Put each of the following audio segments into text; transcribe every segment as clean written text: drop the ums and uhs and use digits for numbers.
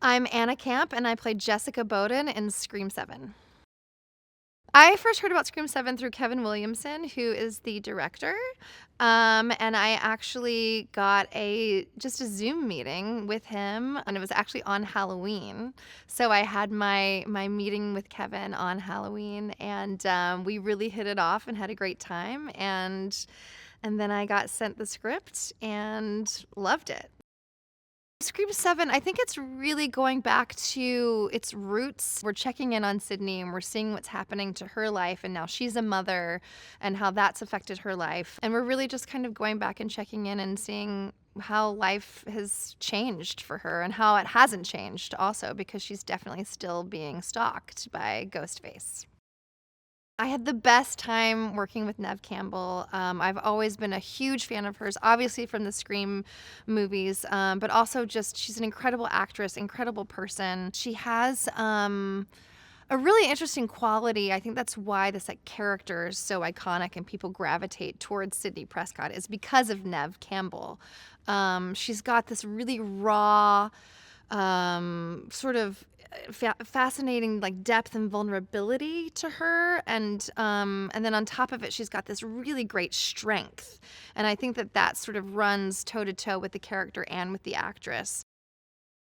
I'm Anna Camp, and I played Jessica Bowden in Scream 7. I first heard about Scream 7 through Kevin Williamson, who is the director. And I actually got just a Zoom meeting with him, and it was actually on Halloween. So I had my meeting with Kevin on Halloween, and we really hit it off and had a great time. And then I got sent the script and loved it. Scream 7, I think it's really going back to its roots. We're checking in on Sidney and we're seeing what's happening to her life, and now she's a mother and how that's affected her life. And we're really just kind of going back and checking in and seeing how life has changed for her and how it hasn't changed also, because she's definitely still being stalked by Ghostface. I had the best time working with Neve Campbell. I've always been a huge fan of hers, obviously from the Scream movies, but also just she's an incredible actress, incredible person. She has a really interesting quality. I think that's why this character is so iconic and people gravitate towards Sidney Prescott, is because of Neve Campbell. She's got this really raw, sort of fascinating depth and vulnerability to her, and then on top of it she's got this really great strength, and I think that sort of runs toe to toe with the character and with the actress.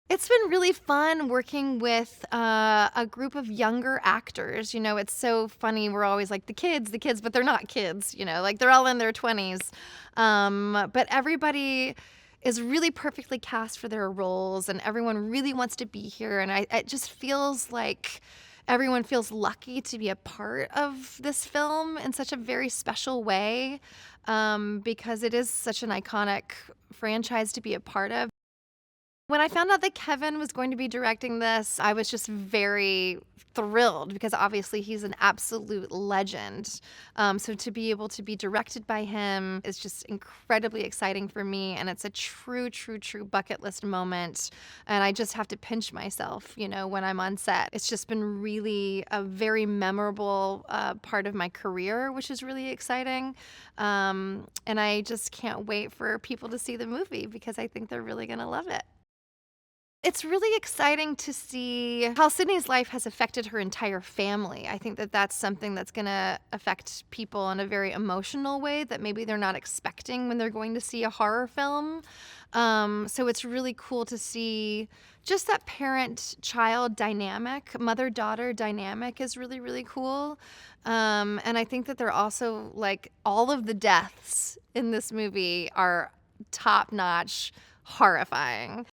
It's been really fun working with a group of younger actors. It's so funny. We're always like the kids, but they're not kids, they're all in their 20s. But everybody is really perfectly cast for their roles, and everyone really wants to be here. And it just feels like everyone feels lucky to be a part of this film in such a very special way, because it is such an iconic franchise to be a part of. When I found out that Kevin was going to be directing this, I was just very thrilled, because obviously he's an absolute legend. So to be able to be directed by him is just incredibly exciting for me, and it's a true, true, true bucket list moment. And I just have to pinch myself, when I'm on set. It's just been really a very memorable part of my career, which is really exciting. And I just can't wait for people to see the movie, because I think they're really going to love it. It's really exciting to see how Sydney's life has affected her entire family. I think that that's something that's going to affect people in a very emotional way that maybe they're not expecting when they're going to see a horror film. So it's really cool to see just that parent-child dynamic, mother-daughter dynamic is really, really cool. And I think that they're also, all of the deaths in this movie are top-notch, horrifying.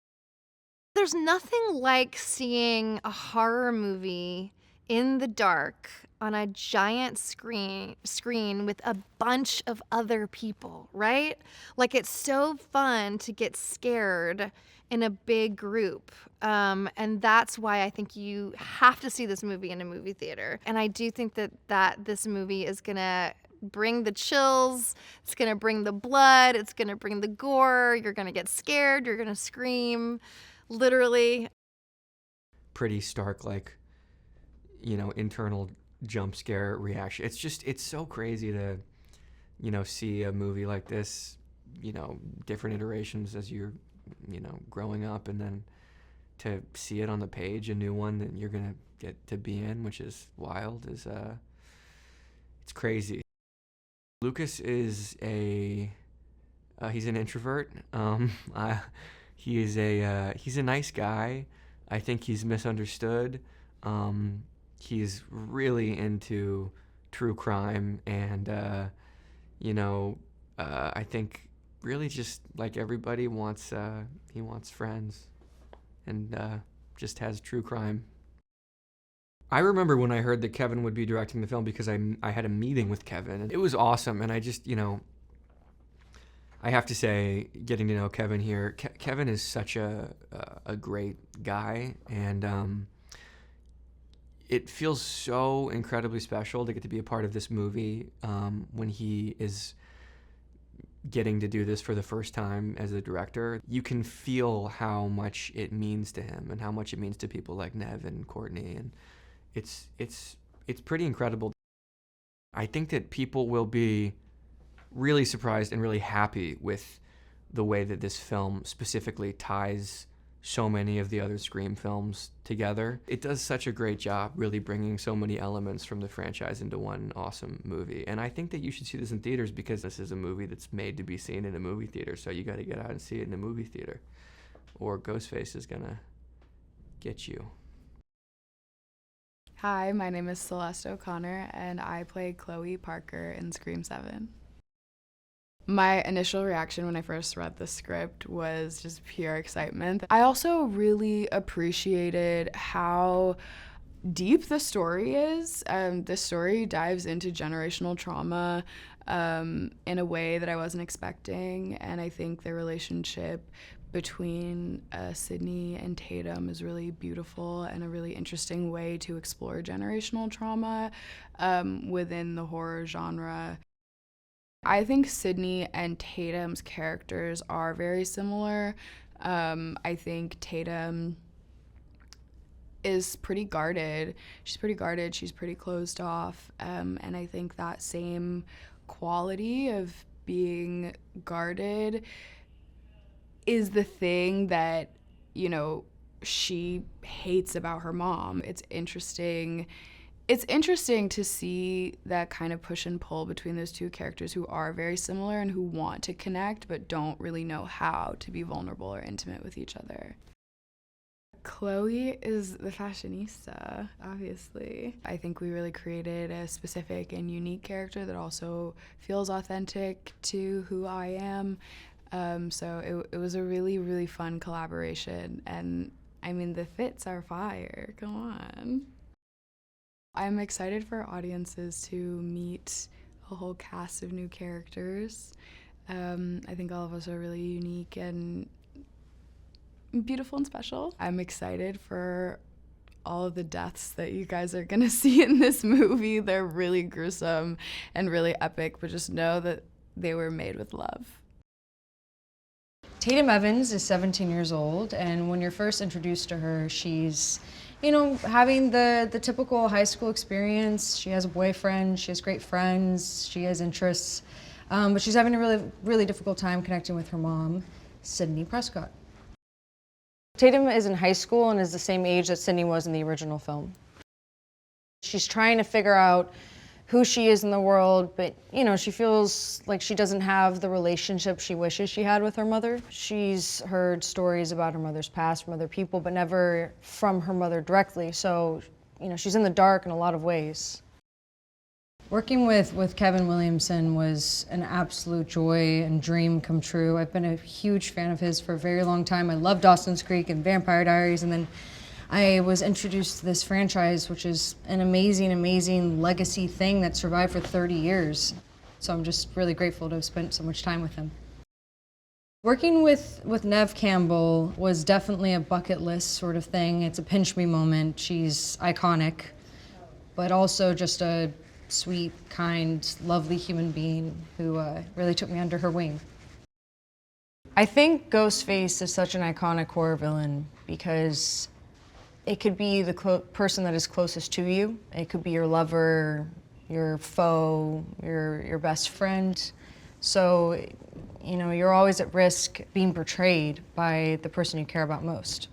There's nothing like seeing a horror movie in the dark on a giant screen with a bunch of other people, right? It's so fun to get scared in a big group. And that's why I think you have to see this movie in a movie theater. And I do think that this movie is going to bring the chills, it's going to bring the blood, it's going to bring the gore, you're going to get scared, you're going to scream. Literally. Pretty stark, internal jump scare reaction. It's so crazy to, see a movie like this, different iterations as you're, growing up, and then to see it on the page, a new one that you're going to get to be in, which is wild, it's crazy. Lucas is he's an introvert. He's a nice guy. I think he's misunderstood. He's really into true crime, and I think really just like everybody he wants friends, and just has true crime. I remember when I heard that Kevin would be directing the film, because I had a meeting with Kevin, and it was awesome. And I just I have to say, getting to know Kevin here, Kevin is such a great guy, and it feels so incredibly special to get to be a part of this movie when he is getting to do this for the first time as a director. You can feel how much it means to him and how much it means to people like Neve and Courtney, and it's pretty incredible. I think that people will be really surprised and really happy with the way that this film specifically ties so many of the other Scream films together. It does such a great job really bringing so many elements from the franchise into one awesome movie. And I think that you should see this in theaters because this is a movie that's made to be seen in a movie theater. So you got to get out and see it in a movie theater, or Ghostface is gonna get you. Hi, my name is Celeste O'Connor, and I play Chloe Parker in Scream 7. My initial reaction when I first read the script was just pure excitement. I also really appreciated how deep the story is. The story dives into generational trauma in a way that I wasn't expecting, and I think the relationship between Sidney and Tatum is really beautiful and a really interesting way to explore generational trauma within the horror genre. I think Sidney and Tatum's characters are very similar. I think Tatum is pretty guarded. She's pretty guarded, she's pretty closed off, and I think that same quality of being guarded is the thing that, you know, she hates about her mom. It's interesting to see that kind of push and pull between those two characters who are very similar and who want to connect but don't really know how to be vulnerable or intimate with each other. Chloe is the fashionista, obviously. I think we really created a specific and unique character that also feels authentic to who I am. So it was a really, really fun collaboration. And I mean, the fits are fire. Come on. I'm excited for audiences to meet a whole cast of new characters. I think all of us are really unique and beautiful and special. I'm excited for all of the deaths that you guys are gonna see in this movie. They're really gruesome and really epic, but just know that they were made with love. Tatum Evans is 17 years old, and when you're first introduced to her, she's, you know, having the typical high school experience. She has a boyfriend, she has great friends, she has interests, but she's having a really, really difficult time connecting with her mom, Sidney Prescott. Tatum is in high school and is the same age that Sidney was in the original film. She's trying to figure out who she is in the world, but you know, she feels like she doesn't have the relationship she wishes she had with her mother. She's heard stories about her mother's past from other people, but never from her mother directly. So, you know, she's in the dark in a lot of ways. Working with Kevin Williamson was an absolute joy and dream come true. I've been a huge fan of his for a very long time. I love Dawson's Creek and Vampire Diaries, and then I was introduced to this franchise, which is an amazing, amazing legacy thing that survived for 30 years. So I'm just really grateful to have spent so much time with him. Working with Neve Campbell was definitely a bucket list sort of thing. It's a pinch me moment. She's iconic, but also just a sweet, kind, lovely human being who really took me under her wing. I think Ghostface is such an iconic horror villain because it could be the person that is closest to you. It could be your lover, your foe, your best friend. So, you know, you're always at risk being betrayed by the person you care about most.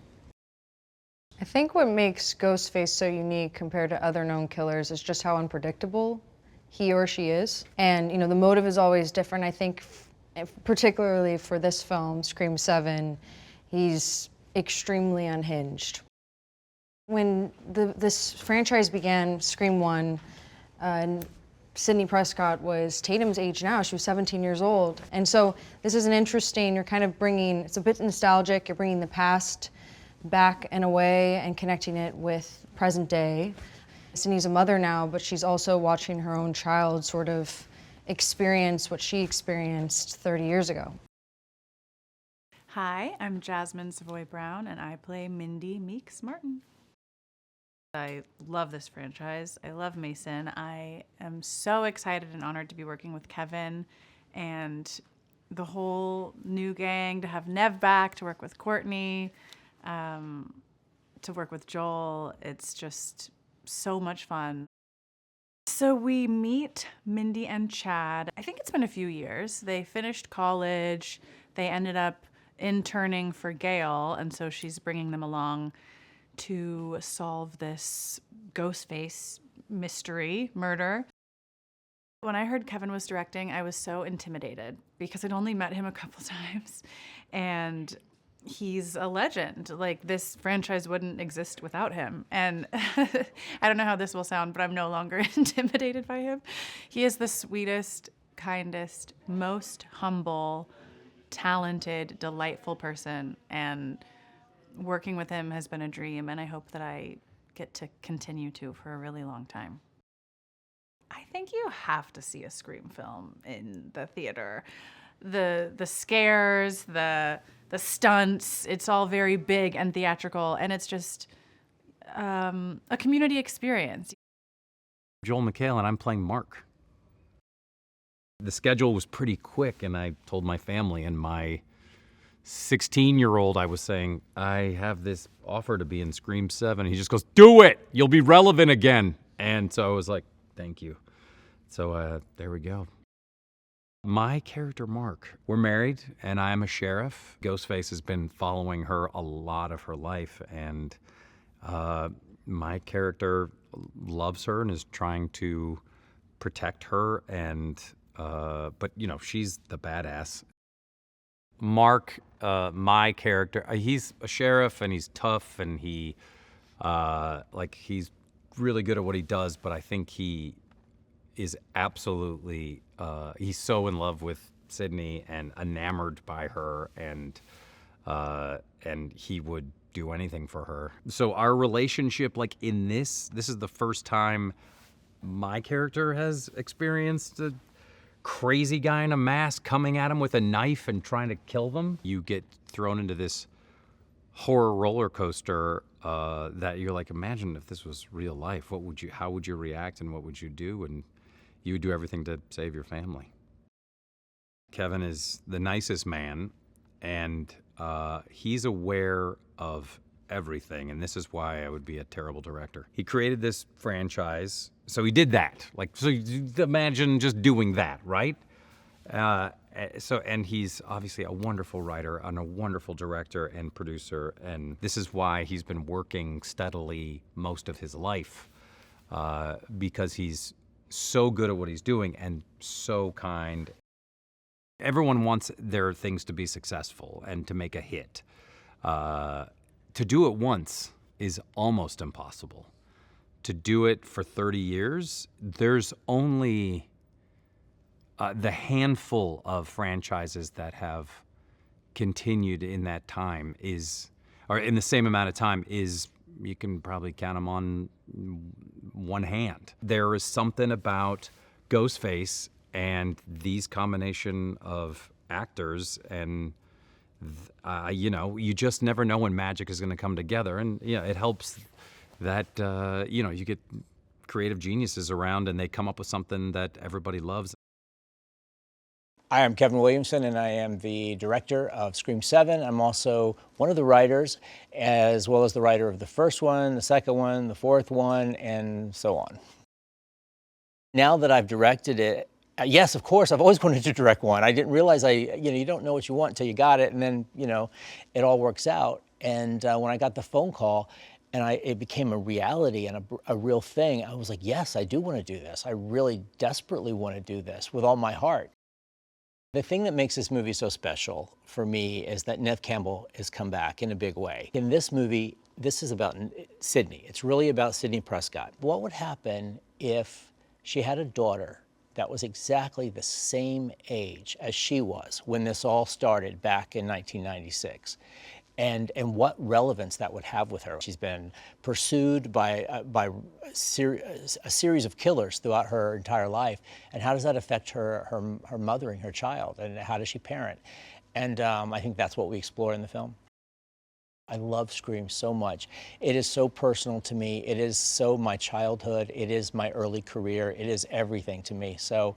I think what makes Ghostface so unique compared to other known killers is just how unpredictable he or she is. And, you know, the motive is always different. I think, particularly for this film, Scream 7, he's extremely unhinged. When this franchise began, Scream 1, Sidney Prescott was Tatum's age now. She was 17 years old. And so this is an interesting, you're kind of bringing, it's a bit nostalgic, you're bringing the past back and away and connecting it with present day. Sidney's a mother now, but she's also watching her own child sort of experience what she experienced 30 years ago. Hi, I'm Jasmin Savoy Brown, and I play Mindy Meeks-Martin. I love this franchise. I love Mason. I am so excited and honored to be working with Kevin and the whole new gang, to have Neve back, to work with Courtney, to work with Joel. It's just so much fun. So we meet Mindy and Chad. I think it's been a few years. They finished college. They ended up interning for Gail, and so she's bringing them along to solve this Ghostface mystery murder. When I heard Kevin was directing, I was so intimidated because I'd only met him a couple times, and he's a legend. Like, this franchise wouldn't exist without him. And I don't know how this will sound, but I'm no longer intimidated by him. He is the sweetest, kindest, most humble, talented, delightful person. And working with him has been a dream, and I hope that I get to continue to for a really long time. I think you have to see a Scream film in the theater. The scares, the stunts, it's all very big and theatrical, and it's just a community experience. Joel McHale, and I'm playing Mark. The schedule was pretty quick, and I told my family, and my 16-year-old, I was saying, I have this offer to be in Scream 7. He just goes, do it! You'll be relevant again. And so I was like, thank you. So there we go. My character, Mark, we're married, and I'm a sheriff. Ghostface has been following her a lot of her life, and my character loves her and is trying to protect her, and but, you know, she's the badass. Mark, my character, he's a sheriff, and he's tough, and he's really good at what he does, but I think he is absolutely, he's so in love with Sidney and enamored by her, and he would do anything for her. So our relationship, like in this is the first time my character has experienced a crazy guy in a mask coming at him with a knife and trying to kill them. You get thrown into this horror roller coaster that you're like, imagine if this was real life. How would you react, and what would you do? And you would do everything to save your family. Kevin is the nicest man, and he's aware of everything, and this is why I would be a terrible director. He created this franchise, so he did that. So you imagine just doing that, right? And he's obviously a wonderful writer and a wonderful director and producer, and this is why he's been working steadily most of his life, because he's so good at what he's doing and so kind. Everyone wants their things to be successful and to make a hit. To do it once is almost impossible. To do it for 30 years, there's only the handful of franchises that have continued in that time or in the same amount of time you can probably count them on one hand. There is something about Ghostface and these combination of actors, and you just never know when magic is going to come together. And it helps that you get creative geniuses around and they come up with something that everybody loves. Hi, I'm Kevin Williamson, and I am the director of Scream 7. I'm also one of the writers, as well as the writer of the first one, the second one, the fourth one, and so on. Now that I've directed it, yes, of course, I've always wanted to direct one. I didn't realize you don't know what you want until you got it, and then, it all works out. And when I got the phone call, and it became a reality and a real thing, I was like, yes, I do want to do this. I really desperately want to do this with all my heart. The thing that makes this movie so special for me is that Neve Campbell has come back in a big way. In this movie, this is about Sidney. It's really about Sidney Prescott. What would happen if she had a daughter that was exactly the same age as she was when this all started back in 1996? And what relevance that would have with her. She's been pursued by a series of killers throughout her entire life. And how does that affect her mothering her child? And how does she parent? And I think that's what we explore in the film. I love Scream so much. It is so personal to me. It is so my childhood. It is my early career. It is everything to me. So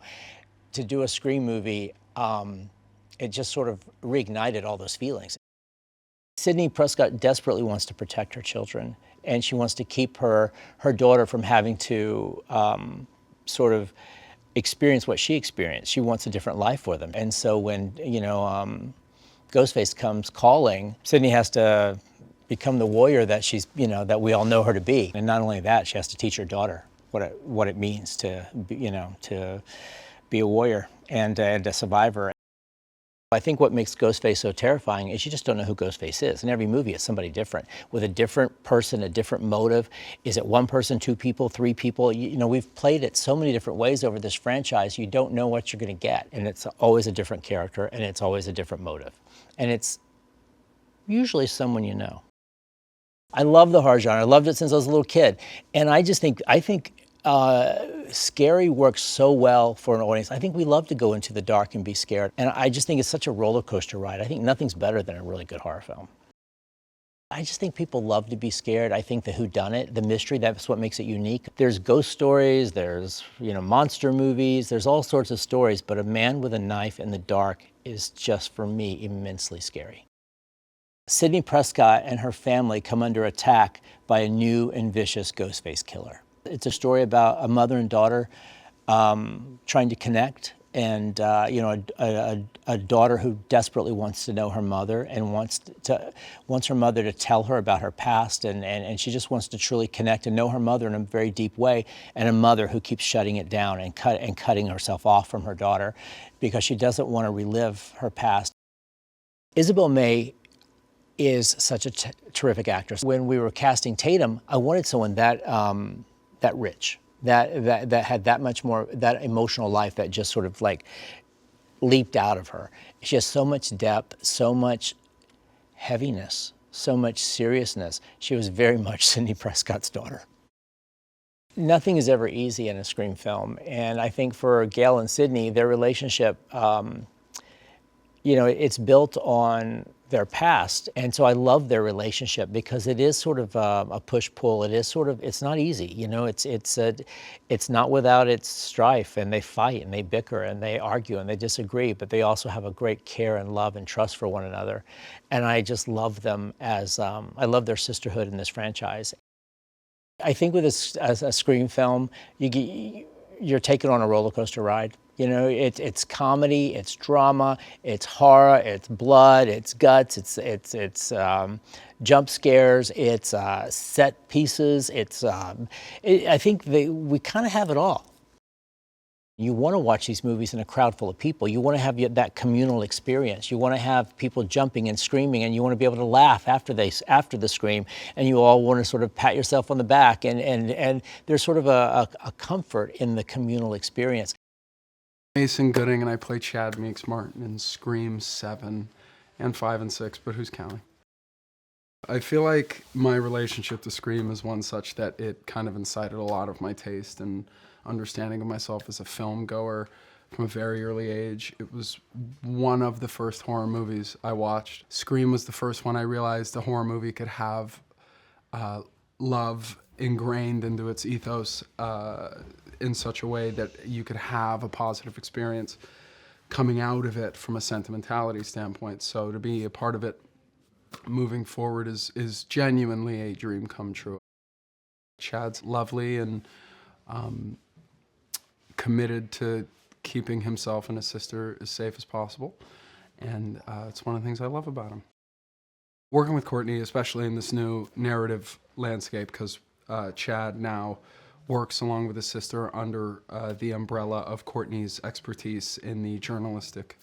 to do a Scream movie, it just sort of reignited all those feelings. Sidney Prescott desperately wants to protect her children, and she wants to keep her daughter from having to sort of experience what she experienced. She wants a different life for them. And so when, Ghostface comes calling, Sidney has to become the warrior that she's, that we all know her to be. And not only that, she has to teach her daughter what it means to, to be a warrior and a survivor. I think what makes Ghostface so terrifying is you just don't know who Ghostface is. In every movie, it's somebody different, with a different person, a different motive. Is it one person, two people, three people? We've played it so many different ways over this franchise, you don't know what you're going to get. And it's always a different character, and it's always a different motive. And it's usually someone you know. I love the horror genre. I loved it since I was a little kid. And I think scary works so well for an audience. I think we love to go into the dark and be scared. And I just think it's such a roller coaster ride. I think nothing's better than a really good horror film. I just think people love to be scared. I think the whodunit, the mystery, that's what makes it unique. There's ghost stories, there's monster movies, there's all sorts of stories, but a man with a knife in the dark is just, for me, immensely scary. Sidney Prescott and her family come under attack by a new and vicious Ghostface killer. It's a story about a mother and daughter trying to connect, and a daughter who desperately wants to know her mother and wants her mother to tell her about her past, and she just wants to truly connect and know her mother in a very deep way, and a mother who keeps shutting it down and cutting herself off from her daughter because she doesn't want to relive her past. Isabel May is such a terrific actress. When we were casting Tatum, I wanted someone that rich, that had that much more, that emotional life that just sort of like leaped out of her. She has so much depth, so much heaviness, so much seriousness. She was very much Sidney Prescott's daughter. Nothing is ever easy in a Scream film, and I think for Gail and Sidney, their relationship, it's built on their past, and so I love their relationship because it is sort of a push-pull. It is sort of, it's not easy, it's not without its strife, and they fight and they bicker and they argue and they disagree, but they also have a great care and love and trust for one another, and I just love them as I love their sisterhood in this franchise. I think with a Scream film, you're taken on a roller coaster ride. It's comedy, it's drama, it's horror, it's blood, it's guts, it's jump scares, it's set pieces. I think we kind of have it all. You want to watch these movies in a crowd full of people. You want to have that communal experience. You want to have people jumping and screaming, and you want to be able to laugh after the scream, and you all want to sort of pat yourself on the back, and there's sort of a comfort in the communal experience. Mason Gooding, and I play Chad Meeks-Martin in Scream 7 and 5 and 6, but who's counting? I feel like my relationship to Scream is one such that it kind of incited a lot of my taste and understanding of myself as a film goer from a very early age. It was one of the first horror movies I watched. Scream was the first one I realized a horror movie could have love ingrained into its ethos in such a way that you could have a positive experience coming out of it from a sentimentality standpoint. So to be a part of it moving forward is genuinely a dream come true. Chad's lovely and committed to keeping himself and his sister as safe as possible, and it's one of the things I love about him. Working with Courtney, especially in this new narrative landscape, because Chad now works along with his sister under the umbrella of Courtney's expertise in the journalistic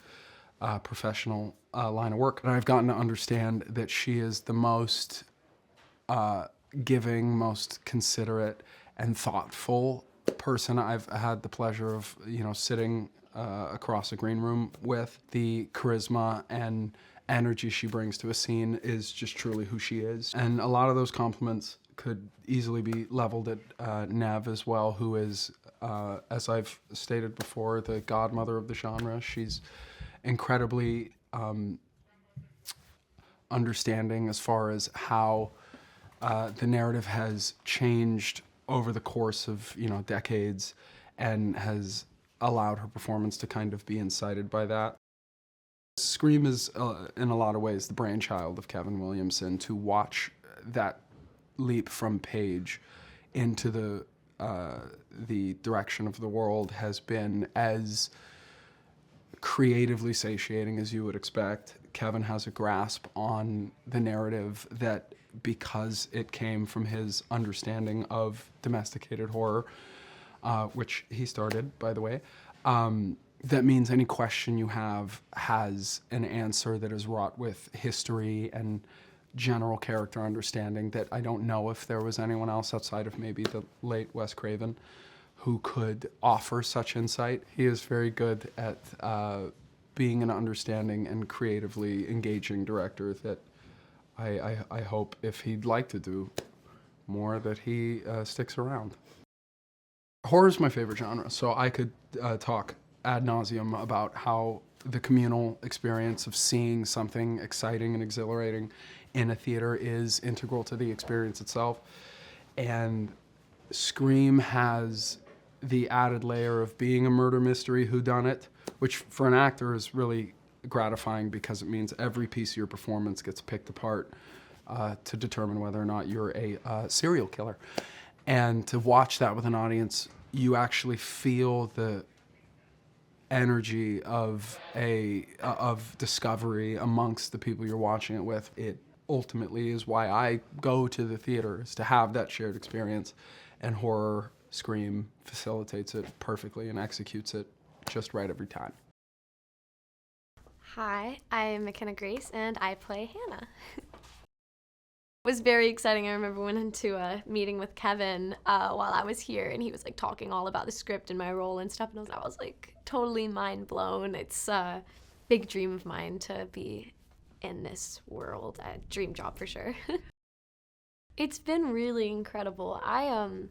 professional line of work. And I've gotten to understand that she is the most giving, most considerate, and thoughtful person I've had the pleasure of, sitting across a green room with. The charisma and energy she brings to a scene is just truly who she is. And a lot of those compliments could easily be leveled at Neve as well, who is, as I've stated before, the godmother of the genre. She's incredibly understanding as far as how the narrative has changed over the course of decades, and has allowed her performance to kind of be incited by that. Scream is in a lot of ways the brainchild of Kevin Williamson. To watch that leap from page into the direction of the world has been as creatively satiating as you would expect. Kevin has a grasp on the narrative that, because it came from his understanding of domesticated horror, which he started, by the way, that means any question you have has an answer that is wrought with history and general character understanding that I don't know if there was anyone else outside of maybe the late Wes Craven who could offer such insight. He is very good at being an understanding and creatively engaging director that I hope, if he'd like to do more, that he sticks around. Horror is my favorite genre, so I could talk ad nauseum about how the communal experience of seeing something exciting and exhilarating in a theater is integral to the experience itself. And Scream has the added layer of being a murder mystery whodunit, which for an actor is really gratifying because it means every piece of your performance gets picked apart to determine whether or not you're a serial killer. And to watch that with an audience, you actually feel the energy of discovery amongst the people you're watching it with. It ultimately is why I go to the theater, is to have that shared experience, and horror, Scream facilitates it perfectly and executes it just right every time. Hi, I'm McKenna Grace, and I play Hannah. It was very exciting. I remember went into a meeting with Kevin while I was here, and he was like talking all about the script and my role and stuff, and I was like totally mind blown. It's a big dream of mine to be in this world. A dream job for sure. It's been really incredible. I am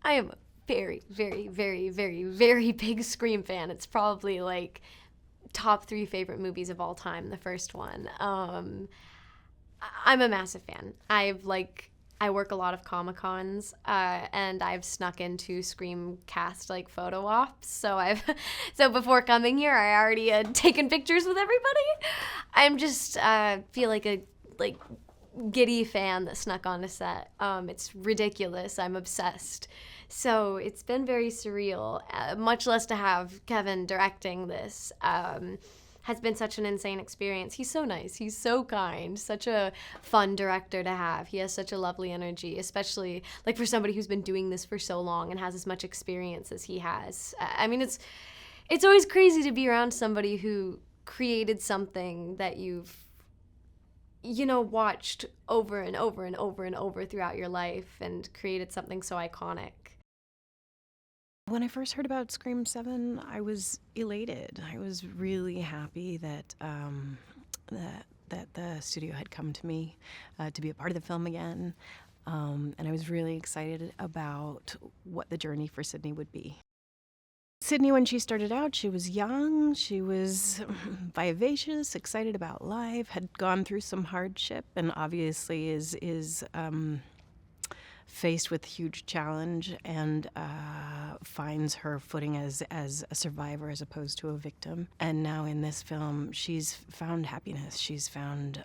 a very, very, very, very, very big Scream fan. It's probably like top 3 favorite movies of all time, the first one. I'm a massive fan. I work a lot of Comic-Cons, and I've snuck into Scream cast like photo ops. So before coming here, I already had taken pictures with everybody. I'm just feel like a giddy fan that snuck onto set. It's ridiculous. I'm obsessed. So it's been very surreal, much less to have Kevin directing this. Has been such an insane experience. He's so nice. He's so kind. Such a fun director to have. He has such a lovely energy, especially like for somebody who's been doing this for so long and has as much experience as he has. I mean, it's always crazy to be around somebody who created something that you've watched over and over and over and over throughout your life and created something so iconic. When I first heard about Scream 7, I was elated. I was really happy that that the studio had come to me to be a part of the film again, and I was really excited about what the journey for Sidney would be. Sidney, when she started out, she was young, she was vivacious, excited about life, had gone through some hardship, and obviously is faced with huge challenge and finds her footing as a survivor as opposed to a victim. And now in this film, she's found happiness. She's found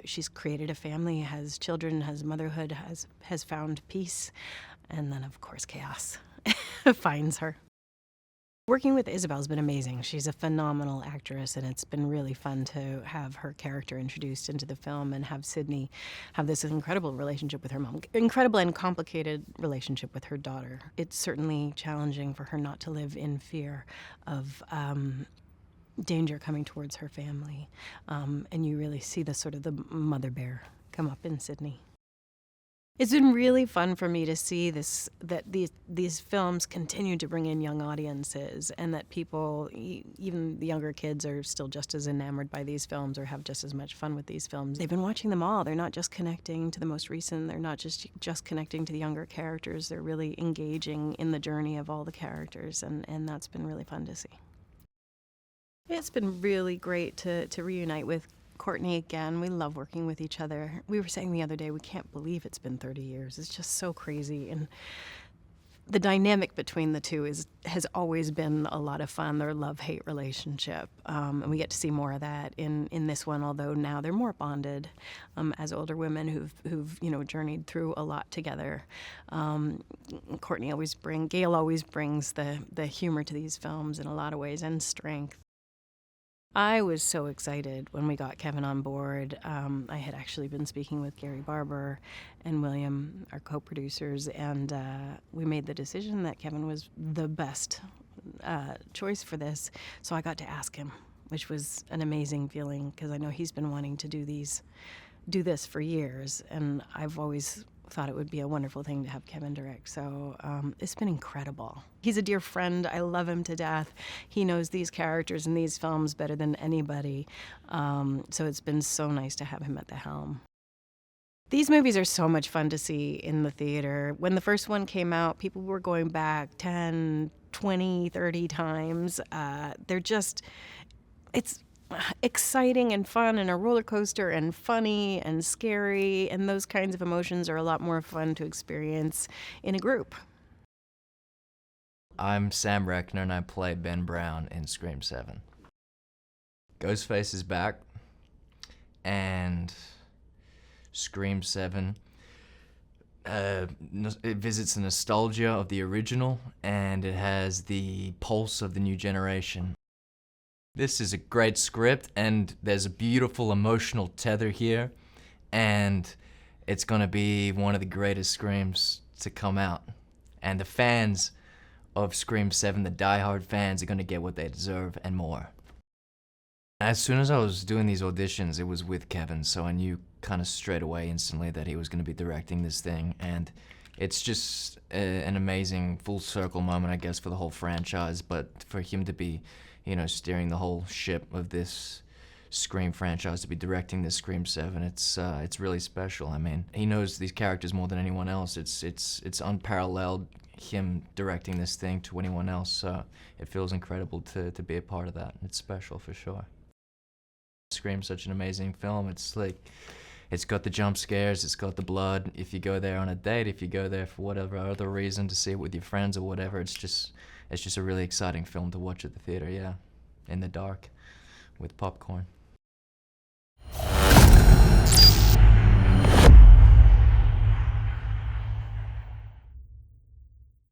she's created a family, has children, has motherhood, has found peace, and then of course chaos finds her. Working with Isabel has been amazing. She's a phenomenal actress, and it's been really fun to have her character introduced into the film and have Sidney have this incredible relationship with her mom, incredible and complicated relationship with her daughter. It's certainly challenging for her not to live in fear of danger coming towards her family, and you really see the sort of the mother bear come up in Sidney. It's been really fun for me to see that these films continue to bring in young audiences, and that people, even the younger kids, are still just as enamored by these films or have just as much fun with these films. They've been watching them all. They're not just connecting to the most recent. They're not just connecting to the younger characters. They're really engaging in the journey of all the characters, and that's been really fun to see. It's been really great to reunite with Courtney again. We love working with each other. We were saying the other day, we can't believe it's been 30 years. It's just so crazy. And the dynamic between the two has always been a lot of fun, their love-hate relationship. And we get to see more of that in this one, although now they're more bonded as older women who've journeyed through a lot together. Gail always brings the humor to these films in a lot of ways, and strength. I was so excited when we got Kevin on board. I had actually been speaking with Gary Barber and William, our co-producers, and we made the decision that Kevin was the best choice for this. So I got to ask him, which was an amazing feeling because I know he's been wanting to do this for years, and I've always thought it would be a wonderful thing to have Kevin direct. So it's been incredible. He's a dear friend. I love him to death. He knows these characters and these films better than anybody. So it's been so nice to have him at the helm. These movies are so much fun to see in the theater. When the first one came out, people were going back 10, 20, 30 times. It's exciting and fun and a roller coaster and funny and scary, and those kinds of emotions are a lot more fun to experience in a group. I'm Sam Rechner and I play Ben Brown in Scream 7. Ghostface is back, and Scream 7 it visits the nostalgia of the original, and it has the pulse of the new generation. This is a great script, and there's a beautiful emotional tether here, and it's gonna be one of the greatest Screams to come out. And the fans of Scream 7, the diehard fans, are gonna get what they deserve and more. As soon as I was doing these auditions, it was with Kevin, so I knew kind of straight away, instantly, that he was gonna be directing this thing, and it's just an amazing full circle moment, I guess, for the whole franchise, but for him to be steering the whole ship of this Scream franchise, to be directing this Scream 7, it's really special. I mean, he knows these characters more than anyone else. It's unparalleled, him directing this thing to anyone else, so it feels incredible to be a part of that. It's special for sure. Scream's such an amazing film. It's got the jump scares, it's got the blood. If you go there on a date, if you go there for whatever other reason, to see it with your friends or whatever, it's just a really exciting film to watch at the theater, yeah, in the dark with popcorn.